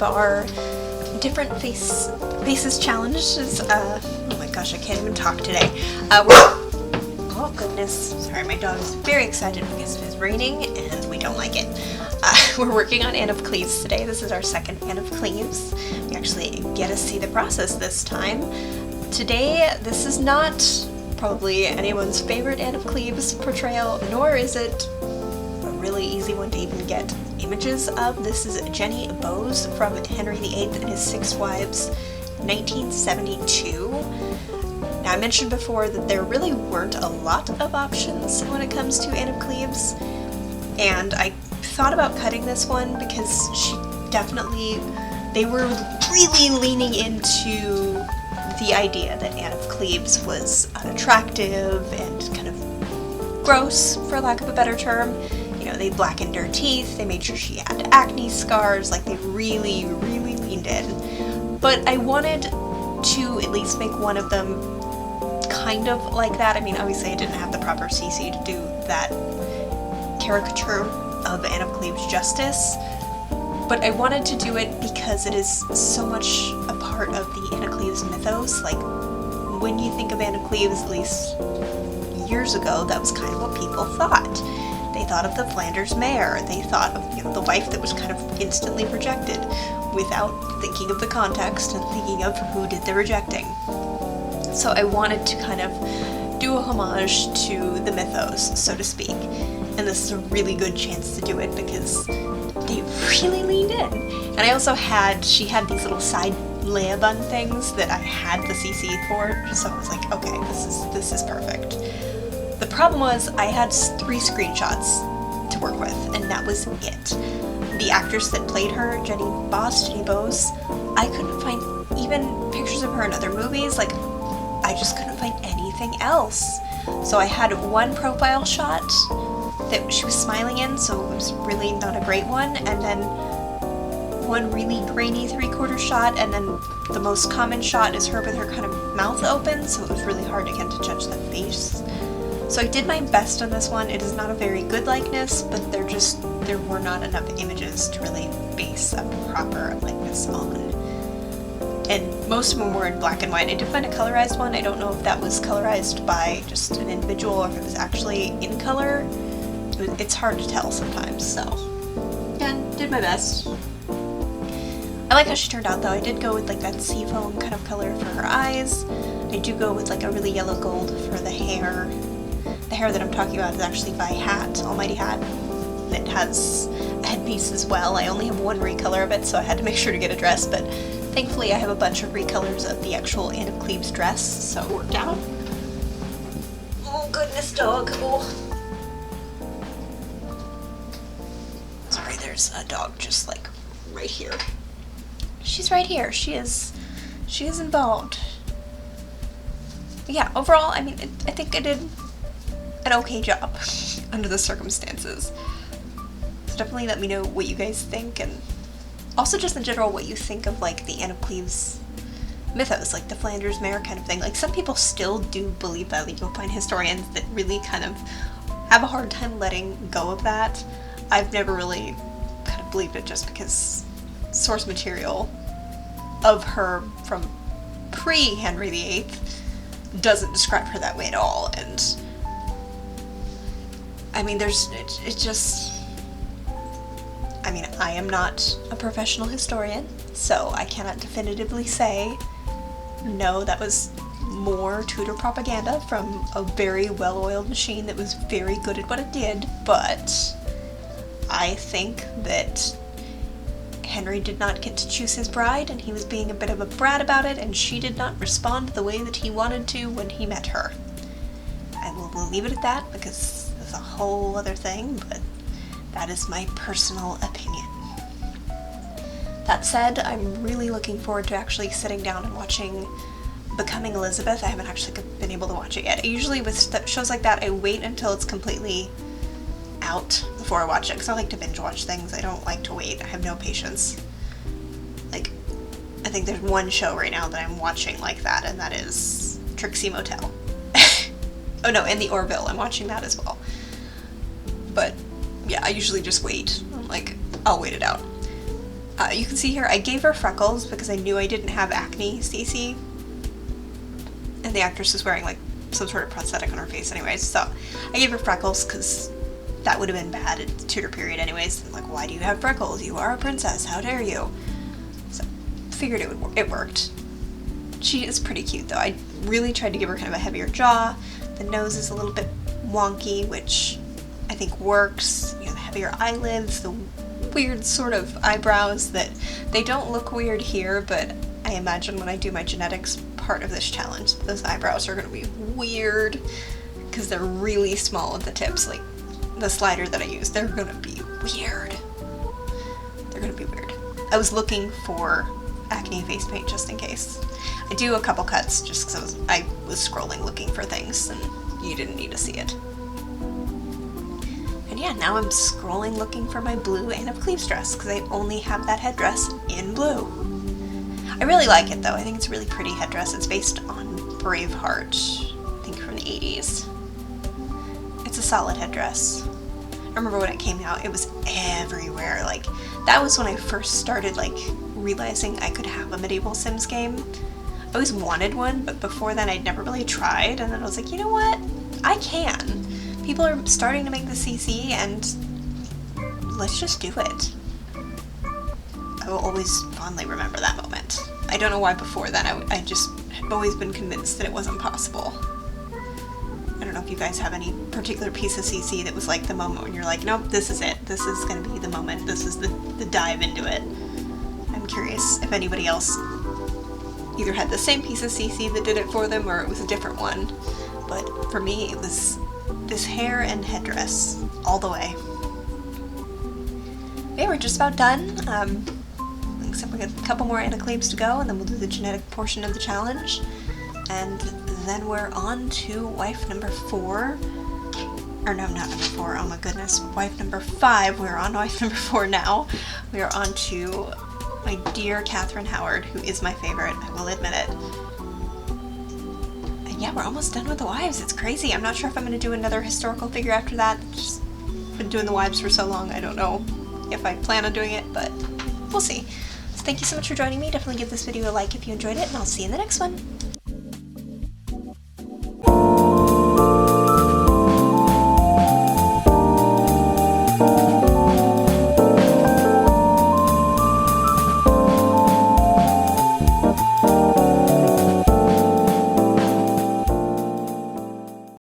of our different faces challenges. Oh my gosh, I can't even talk today. Oh goodness, sorry, my dog is very excited because it is raining and we don't like it. We're working on Anne of Cleves today. This is our second Anne of Cleves. We actually get to see the process this time. Today, this is not probably anyone's favorite Anne of Cleves portrayal, nor is it a really easy one to even get images of. This is Jenny Bowes from Henry VIII and His Six Wives, 1972. Now, I mentioned before that there really weren't a lot of options when it comes to Anne of Cleves, and I thought about cutting this one because they were really leaning into the idea that Anne of Cleves was unattractive and kind of gross, for lack of a better term. You know, they blackened her teeth, they made sure she had acne scars, like they really leaned in. But I wanted to at least make one of them kind of like that. I mean, obviously I didn't have the proper CC to do that caricature of Anne of Cleves justice, but I wanted to do it because it is so much a part of the Anne of Cleves mythos. Like, when you think of Anne of Cleves, at least years ago, that was kind of what people thought. They thought of the Flanders mare, they thought of, you know, the wife that was kind of instantly rejected without thinking of the context and thinking of who did the rejecting. So I wanted to kind of do a homage to the mythos, so to speak. And this is a really good chance to do it because they really leaned in. And I also she had these little side leia bun things that I had the CC for, so I was like, okay, this is perfect. The problem was I had 3 screenshots to work with, and that was it. The actress that played her, Jenny Bowes, I couldn't find even pictures of her in other movies. Like, I just couldn't find anything else. So I had one profile shot that she was smiling in, so it was really not a great one, and then one really grainy 3/4 shot, and then the most common shot is her with her kind of mouth open, so it was really hard again to judge the face. So I did my best on this one. It is not a very good likeness, but there were not enough images to really base a proper likeness on. And most of them were in black and white. I did find a colorized one. I don't know if that was colorized by just an individual or if it was actually in color. It's hard to tell sometimes, so again, did my best. I like how she turned out though. I did go with like that seafoam kind of color for her eyes. I do go with like a really yellow gold for the hair. The hair that I'm talking about is actually by Hat, Almighty Hat. It has a headpiece as well. I only have one recolor of it, so I had to make sure to get a dress, but thankfully I have a bunch of recolors of the actual Anne of Cleves dress, so it worked out. Oh goodness, dog. Oh. Sorry, there's a dog just like right here. She's right here. She is involved. Yeah, overall, I mean, I think I did an okay job under the circumstances. So definitely let me know what you guys think, and also just in general what you think of like the Anne of Cleves mythos, like the Flanders mare kind of thing. Like, some people still do believe that. Like, you'll find historians that really kind of have a hard time letting go of that. I've never really kind of believed it just because source material of her from pre-Henry VIII doesn't describe her that way at all, and I mean, I mean, I am not a professional historian, so I cannot definitively say, no, that was more Tudor propaganda from a very well-oiled machine that was very good at what it did, but I think that Henry did not get to choose his bride, and he was being a bit of a brat about it, and she did not respond the way that he wanted to when he met her. I will leave it at that, because it's a whole other thing, but that is my personal opinion. That said, I'm really looking forward to actually sitting down and watching Becoming Elizabeth. I haven't actually been able to watch it yet. Usually with shows like that, I wait until it's completely out before I watch it, because I like to binge watch things. I don't like to wait. I have no patience. Like, I think there's one show right now that I'm watching like that, and that is Trixie Motel. Oh no, and The Orville. I'm watching that as well. But yeah, I usually just wait. I'm like, I'll wait it out. You can see here I gave her freckles because I knew I didn't have acne CC. And the actress is wearing like some sort of prosthetic on her face anyways, so I gave her freckles because that would have been bad at tutor period anyways. I'm like, why do you have freckles? You are a princess, how dare you? So figured it worked. She is pretty cute though. I really tried to give her kind of a heavier jaw. The nose is a little bit wonky, which I think works. You know, the heavier eyelids, the weird sort of eyebrows that they don't look weird here, but I imagine when I do my genetics part of this challenge, those eyebrows are going to be weird because they're really small at the tips. Like the slider that I use, they're going to be weird. They're going to be weird. I was looking for acne face paint just in case. I do a couple cuts just because I was scrolling looking for things and you didn't need to see it. And yeah, now I'm scrolling looking for my blue Anne of Cleves dress because I only have that headdress in blue. I really like it though. I think it's a really pretty headdress. It's based on Braveheart, I think from the 80s. It's a solid headdress. I remember when it came out, it was everywhere. Like, that was when I first started like realizing I could have a medieval Sims game. I always wanted one, but before then I'd never really tried, and then I was like, you know what? I can. People are starting to make the CC, and let's just do it. I will always fondly remember that moment. I don't know why before then I just have always been convinced that it wasn't possible. I don't know if you guys have any particular piece of CC that was like the moment when you're like, nope, this is it. This is going to be the moment. This is the dive into it. I'm curious if anybody else either had the same piece of CC that did it for them or it was a different one. But for me, it was this hair and headdress all the way. Okay, we're just about done. Except we got a couple more Anne of Cleves to go, and then we'll do the genetic portion of the challenge. And then we're on to wife number 4. Or no, not number 4, oh my goodness. Wife number 5. We're on wife number 4 now. We are on to my dear Catherine Howard, who is my favorite, I will admit it. And yeah, we're almost done with the wives. It's crazy. I'm not sure if I'm going to do another historical figure after that. Just been doing the wives for so long, I don't know if I plan on doing it, but we'll see. So thank you so much for joining me. Definitely give this video a like if you enjoyed it, and I'll see you in the next one.